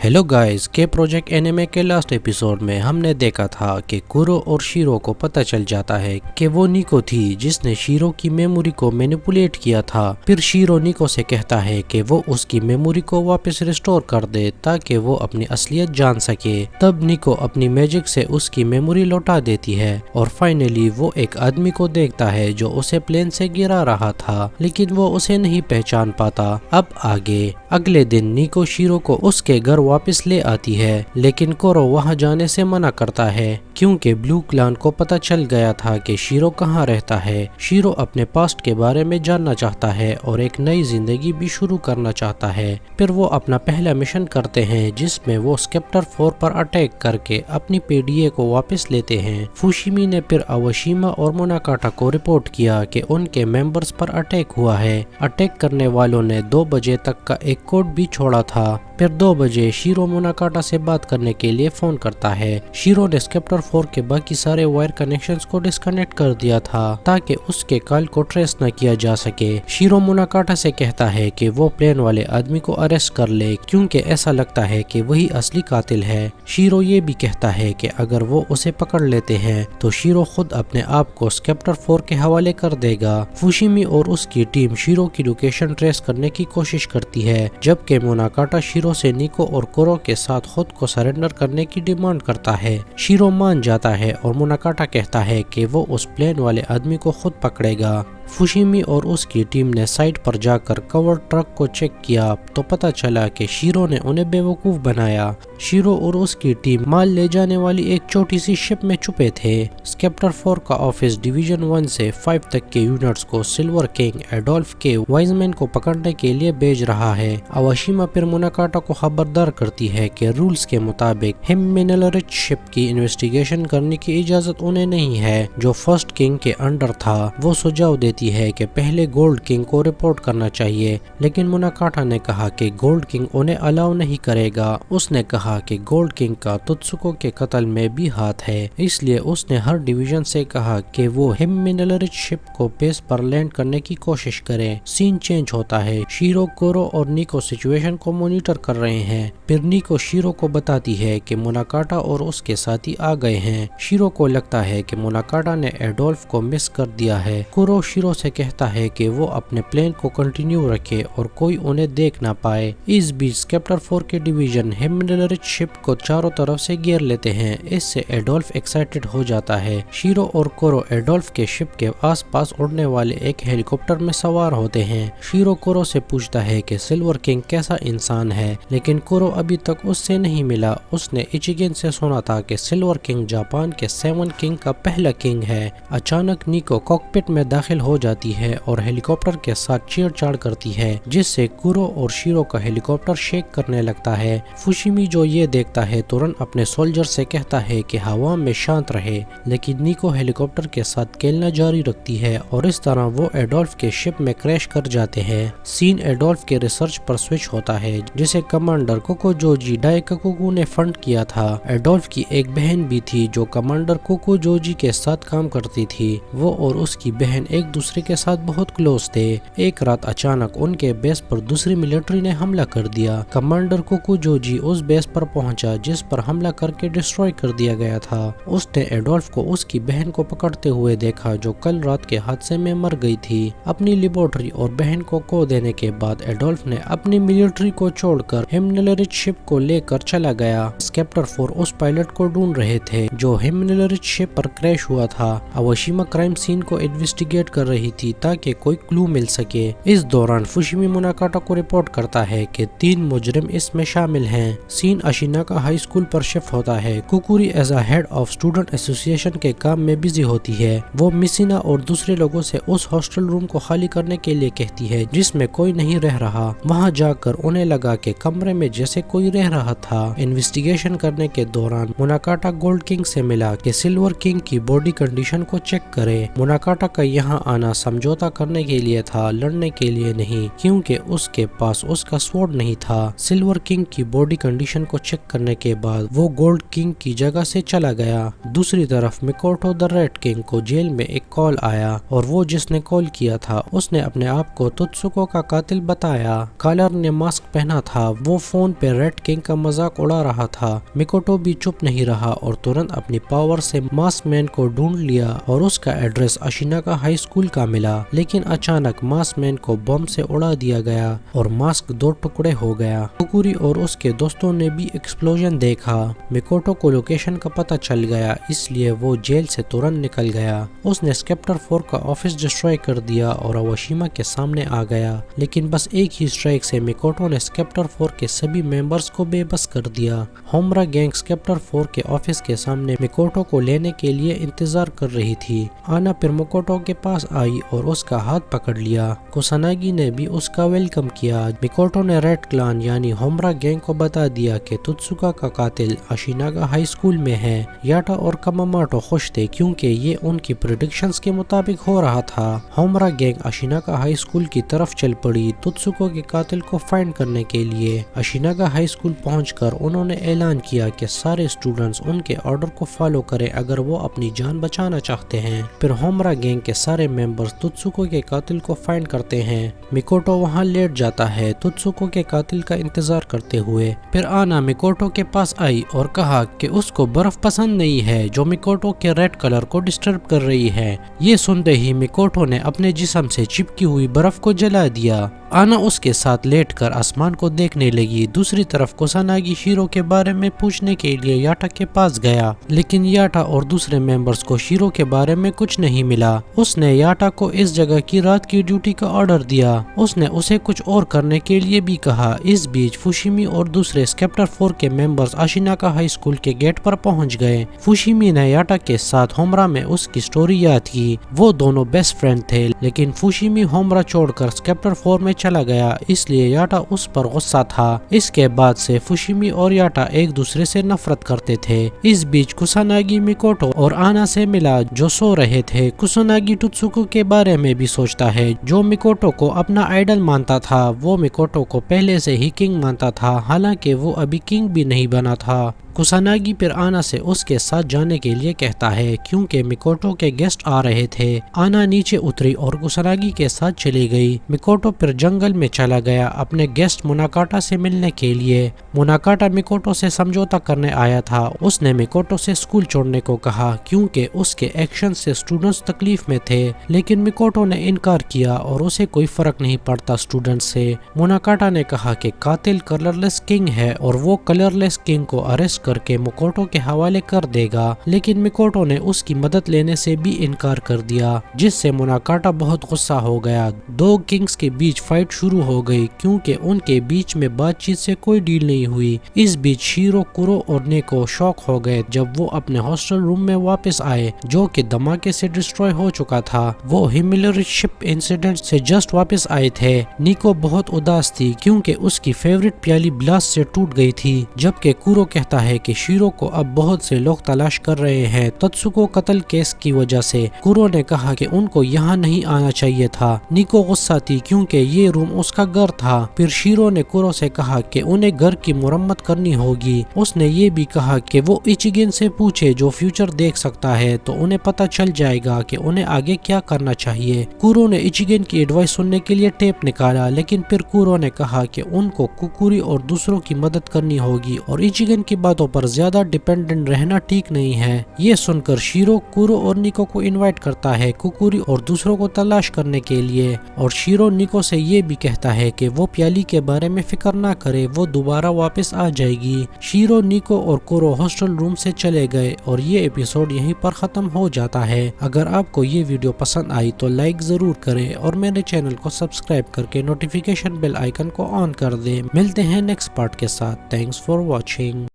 Hello guys के project anime के last episode में हमने देखा था कि कुरो और शीरो को पता चल जाता है कि वो निको थी जिसने शीरो की मेमोरी को मैनिपुलेट किया था। फिर शीरो निको से कहता है कि वो उसकी मेमोरी को वापस रिस्टोर कर दे ताकि वो अपनी असलियत जान सके। तब निको अपनी मैजिक से उसकी मेमोरी लौटा देती है और फाइनली वो एक आदमी को देखता है जो उसे प्लेन से गिरा रहा था, लेकिन वो उसे नहीं पहचान पाता। अब आगे अगले दिन निको शीरो को उसके घर वापस ले आती है, लेकिन कोरो वहां जाने से मना करता है क्योंकि ब्लू क्लान को पता चल गया था कि शीरो कहां रहता है। शीरो अपने पास्ट के बारे में जानना चाहता है और एक नई जिंदगी भी शुरू करना चाहता है। फिर वो अपना पहला मिशन करते हैं जिसमें वो स्केप्टर 4 पर अटैक करके अपनी पीडीए को वापस लेते हैं। फुशिमी ने फिर अवशिमा और मोनाकाटा को रिपोर्ट किया कि उनके मेंबर्स पर अटैक हुआ है। अटैक करने वालों ने 2 बजे तक का एक कोड भी छोड़ा था। फिर 2 बजे शीरो मोनाकाटा से बात करने के लिए फोन करता है। शीरो ने स्केप्टर 4 के बाकी सारे वायर कनेक्शंस को डिस्कनेक्ट कर दिया था ताकि उसके कॉल को ट्रेस न किया जा सके। शीरो मोनाकाटा से कहता है कि वो प्लेन वाले आदमी को अरेस्ट कर ले क्योंकि ऐसा लगता है कि वही असली कातिल है। शीरो ये भी कहता है कि अगर वो उसे पकड़ लेते हैं तो शीरो खुद अपने आप को स्केप्टर 4 के हवाले कर देगा। फुशिमी और उसकी टीम शीरो की लोकेशन ट्रेस करने की कोशिश करती है, जबकि मोनाकाटा शीरो से निको और कोरो के साथ खुद को सरेंडर करने की डिमांड करता है। शीरो मान जाता है और मोनाकाटा कहता है कि वो उस प्लेन वाले आदमी को खुद पकड़ेगा। फुशिमी और उसकी टीम ने साइट पर जाकर कवर ट्रक को चेक किया तो पता चला कि शीरो ने उन्हें बेवकूफ बनाया। शीरो और उसकी टीम माल ले जाने वाली एक छोटी सी शिप में छुपे थे। स्केप्टर 4 का ऑफिस डिवीजन 1 से 5 तक के यूनिट्स को सिल्वर किंग एडोल्फ के वाइजमैन को पकड़ने के लिए भेज रहा है। अवशिमा फिर मोनाकाटा को खबरदार करती है कि रूल्स के मुताबिक हिमेनलरिच शिप की इन्वेस्टिगेशन करने की इजाजत उन्हें नहीं है जो फर्स्ट किंग के अंडर था। वो सुझाव देती है कि पहले गोल्ड किंग को रिपोर्ट करना चाहिए, लेकिन मोनाकाटा ने कहा कि गोल्ड किंग उन्हें अलाउ नहीं करेगा। उसने कहा कि गोल्ड किंग का तुत्सुको के कत्ल में भी हाथ है, इसलिए उसने हर डिवीजन से कहा कि वो हिमेनलरिच शिप को बेस पर लैंड करने की कोशिश करें। सीन चेंज होता है। शीरो, कोरो और निको सिचुएशन को मॉनिटर कर रहे हैं। फिर निको शीरो को बताती है कि मोनाकाटा और उसके साथी आ गए हैं। शीरो को लगता है कि मोनाकाटा ने एडोल्फ को मिस कर दिया है। कोरो शीरो से कहता है कि वो अपने प्लेन को कंटिन्यू रखे और कोई उन्हें देख ना पाए। इस बीच स्केप्टर 4 के डिवीजन हिमेनलरिच शिप को चारों तरफ से घेर लेते हैं। इससे एडोल्फ एक्साइटेड हो जाता है। शीरो और कोरो एडोल्फ के शिप के आसपास उड़ने वाले एक हेलीकॉप्टर में सवार होते हैं। शीरो कोरो से पूछता है कि सिल्वर किंग कैसा इंसान है, लेकिन कोरो अभी तक उससे नहीं मिला। उसने इचिगेन से सुना था कि सिल्वर किंग जापान के 7 किंग का पहला किंग है। अचानक निको कॉकपिट में दाखिल हो जाती है और हेलीकॉप्टर के साथ छेड़छाड़ करती है, जिससे कुरो और शीरो का हेलीकॉप्टर शेक करने लगता है। फुशिमी जो ये देखता है तुरंत अपने सोल्जर से कहता है कि हवा में शांत रहे, लेकिन निको हेलीकॉप्टर के साथ खेलना जारी रखती है और इस तरह वो एडोल्फ के शिप में क्रैश कर जाते हैं। सीन एडोल्फ के रिसर्च पर स्विच होता है जिसे कमांडर कोकोजोजी डाइकाकुगु ने फंड किया था। एडोल्फ की एक बहन भी थी जो कमांडर कोकोजोजी के साथ काम करती थी। वो और उसकी बहन एक दूसरे के साथ बहुत क्लोज थे। एक रात अचानक उनके बेस पर दूसरी मिलिट्री ने हमला कर दिया। कमांडर कोकोजोजी उस बेस पर पहुंचा जिस पर हमला करके डिस्ट्रॉय कर दिया गया था। उसने एडोल्फ को उसकी बहन को पकड़ते हुए देखा जो कल रात के हादसे में मर गई थी। अपनी लेबोरेटरी और बहन को खो देने के बाद एडोल्फ ने अपनी मिलिट्री को छोड़कर हिमेनलरिच शिप को लेकर चला गया। स्केप्टर 4 उस पायलट को ढूंढ रहे थे जो हिमेनलरिच शिप पर क्रैश हुआ था। अवशिमा क्राइम सीन को इन्वेस्टिगेट कर रही थी ताकि कोई क्लू मिल सके। इस दौरान फुशिमी मोनाकाटा को रिपोर्ट करता है कि 3 मुजरिम इसमें शामिल हैं। सीन अशिनाका हाई स्कूल पर शिफ्ट होता है। Kukuri as a head of student association के काम में बिजी होती है। वो मिसिना और दूसरे लोगों से उस हॉस्टल रूम को खाली करने के लिए कहती है जिसमें कोई नहीं रह रहा। वहां जाकर उन्हें लगा कि कमरे में जैसे कोई रह रहा था। इन्वेस्टिगेशन करने के दौरान मोनाकाटा गोल्ड किंग से मिला कि सिल्वर किंग की बॉडी कंडीशन को चेक करे। मोनाकाटा का यहाँ آنا سمجھوتا کرنے کے لیے تھا، لڑنے کے لیے نہیں، کیونکہ اس کے پاس اس کا سورڈ نہیں تھا۔ سلور کنگ کی باڈی کنڈیشن کو چیک کرنے کے بعد وہ گولڈ کنگ کی جگہ سے چلا گیا۔ دوسری طرف میکوٹو دی ریڈ کنگ کو جیل میں ایک کال آیا اور وہ جس نے کال کیا تھا اس نے اپنے آپ کو تتسوکو کا قاتل بتایا۔ کالر نے ماسک پہنا تھا، وہ فون پہ ریڈ کنگ کا مذاق اڑا رہا تھا۔ میکوٹو بھی چپ نہیں رہا اور ترنت اپنی پاور سے ماسک مین کو ڈھونڈ لیا اور اس کا ایڈریس اشیناگا ہائی اسکول کا ملا، لیکن اچانک ماسک مین کو بم سے اڑا دیا گیا اور ماسک دو ٹکڑے ہو گیا۔ کوکوری اور اس کے دوستوں نے بھی ایکسپلوژن دیکھا۔ میکوٹو کو لوکیشن کا پتہ چل گیا، اس لیے وہ جیل سے ترنت نکل گیا۔ اس نے سکیپٹر 4 کا آفس ڈسٹروائے کر دیا اور اواشیما کے سامنے آ گیا، لیکن بس ایک ہی اسٹرائک سے میکوٹو نے سکیپٹر 4 کے سبھی ممبرز کو بے بس کر دیا۔ ہومرا گینگ سکیپٹر 4 کے آفس کے سامنے میکوٹو کو لینے کے لیے انتظار کر رہی تھی۔ آنا پھر میکوٹو کے پاس آئی اور اس کا ہاتھ پکڑ لیا۔ کوساناگی نے بھی اس کا ویلکم کیا۔ میکوٹو نے ریڈ کلان یعنی ہومرا گینگ کو بتا دیا کہ تتسوکا کا قاتل اشیناگا ہائی اسکول میں ہے۔ یاٹا اور کاماموٹو خوش تھے کیونکہ یہ ان کی پریڈکشنز کے مطابق ہو رہا تھا۔ ہومرا گینگ اشیناگا ہائی اسکول کی طرف چل پڑی تتسوکو کے قاتل کو فائنڈ کرنے کے لیے۔ اشیناگا ہائی اسکول پہنچ کر انہوں نے اعلان کیا کہ سارے اسٹوڈنٹس ان کے آرڈر کو فالو کریں اگر وہ اپنی جان بچانا چاہتے ہیں۔ پھر ہومرا گینگ کے سارے ممبرز تتسوکو کے قاتل کو فائنڈ کرتے ہیں۔ میکوٹو وہاں لیٹ جاتا ہے تتسوکو کے قاتل کا انتظار کرتے ہوئے۔ پھر آنا میکوٹو کے پاس آئی اور کہا کہ اس کو برف پسند نہیں ہے جو میکوٹو کے ریڈ کلر کو ڈسٹرب کر رہی ہے۔ یہ سنتے ہی میکوٹو نے اپنے جسم سے چپکی ہوئی برف کو جلا دیا۔ آنا اس کے ساتھ لیٹ کر آسمان کو دیکھنے لگی۔ دوسری طرف کوساناگی شیرو کے بارے میں پوچھنے کے لیے یاٹا کے پاس گیا، لیکن یاٹا اور دوسرے ممبرز کو شیرو کے بارے میں کچھ نہیں ملا۔ اس نے یاٹا کو اس جگہ کی رات کی ڈیوٹی کا آرڈر دیا۔ اس نے اسے کچھ اور کرنے کے لیے بھی کہا۔ اس بیچ فوشیمی اور دوسرے سکیپٹر 4 کے ممبرز اشیناگا ہائی اسکول کے گیٹ پر پہنچ گئے۔ فوشیمی نے یاٹا کے ساتھ ہومرا میں اس کی سٹوری یاد کی۔ وہ دونوں بیسٹ فرینڈ تھے، لیکن فوشیمی ہومرا چھوڑ کر سکیپٹر 4 میں چلا گیا، اس لیے یاٹا اس پر غصہ تھا۔ اس کے بعد سے فوشیمی اور یاٹا ایک دوسرے سے نفرت کرتے تھے۔ اس بیچ کوساناگی میکوٹو اور آنا سے ملا جو سو رہے تھے۔ کوساناگی تتسوکو کے بارے میں بھی سوچتا ہے جو میکوٹو کو اپنا آئیڈل مانتا تھا۔ وہ میکوٹو کو پہلے سے ہی کنگ مانتا تھا، حالانکہ وہ ابھی کنگ بھی نہیں بنا تھا۔ کوساناگی پھر آنا سے اس کے ساتھ جانے کے لیے کہتا ہے کیونکہ میکوٹو کے گیسٹ آ رہے تھے۔ آنا نیچے اتری اور کوساناگی کے ساتھ چلی گئی۔ میکوٹو پھر جنگل میں چلا گیا اپنے گیسٹ موناکاٹا سے ملنے کے لیے۔ موناکاٹا میکوٹو سے سمجھوتا کرنے آیا تھا۔ اس نے میکوٹو سے اسکول چھوڑنے کو کہا کیونکہ اس کے ایکشن سے اسٹوڈنٹس تکلیف میں تھے، لیکن میکوٹو نے انکار کیا اور اسے کوئی فرق نہیں پڑتا اسٹوڈنٹس سے۔ موناکاٹا نے کہا کہ قاتل کلرلیس کنگ ہے اور وہ کلرلیس کنگ کو ارسٹ کر کے میکوٹو کے حوالے کر دے گا، لیکن میکوٹو نے اس کی مدد لینے سے بھی انکار کر دیا، جس سے موناکاٹا بہت غصہ ہو گیا۔ دو کنگز کے بیچ فائٹ شروع ہو گئی کیونکہ ان کے بیچ میں بات چیت سے کوئی ڈیل نہیں ہوئی۔ اس بیچ شیرو، کورو اور نیکو شوک ہو گئے جب وہ اپنے ہاسٹل روم میں واپس آئے جو کہ دھماکے سے ڈسٹروائے ہو چکا تھا۔ وہ ہیملری شپ انسیڈنٹ سے جسٹ واپس آئے تھے۔ نیکو بہت اداس تھی کیونکہ اس کی فیوریٹ پیالی بلاسٹ سے ٹوٹ گئی تھی، جبکہ کورو کہتا ہے کہ شیرو کو اب بہت سے لوگ تلاش کر رہے ہیں تتسوکو قتل کیس کی وجہ سے۔ کورو نے کہا کہ ان کو یہاں نہیں آنا چاہیے تھا۔ نیکو غصہ تھی کیونکہ یہ روم اس کا گھر تھا۔ پھر شیرو نے کورو سے کہا کہ انہیں گھر کی مرمت کرنی ہوگی۔ اس نے یہ بھی کہا کہ وہ ایچیگن سے پوچھے جو فیوچر دیکھ سکتا ہے تو انہیں پتہ چل جائے گا کہ انہیں آگے کیا کرنا چاہیے۔ کورو نے ایچیگن کی ایڈوائس سننے کے لیے ٹیپ نکالا، لیکن پھر کورو نے کہا کہ ان کو کوکوری اور دوسروں کی مدد کرنی ہوگی اور ایچیگن کی باتوں پر زیادہ ڈیپینڈنٹ رہنا ٹھیک نہیں ہے۔ یہ سن کر شیرو کورو اور نیکو کو انوائٹ کرتا ہے کوکوری اور دوسروں کو تلاش کرنے کے لیے، اور شیرو نیکو سے یہ بھی کہتا ہے کہ وہ پیالی کے بارے میں فکر نہ کرے، وہ دوبارہ واپس آ جائے گی۔ شیرو، نیکو اور کورو ہاسٹل روم سے چلے گئے اور یہ ایپیسوڈ یہیں پر ختم ہو جاتا ہے۔ اگر آپ کو یہ ویڈیو پسند آئی تو لائک ضرور کریں اور میرے چینل کو سبسکرائب کر کے نوٹیفیکیشن بیل آئیکن کو آن کر دیں۔ ملتے ہیں نیکسٹ پارٹ کے ساتھ۔ Thanks for watching.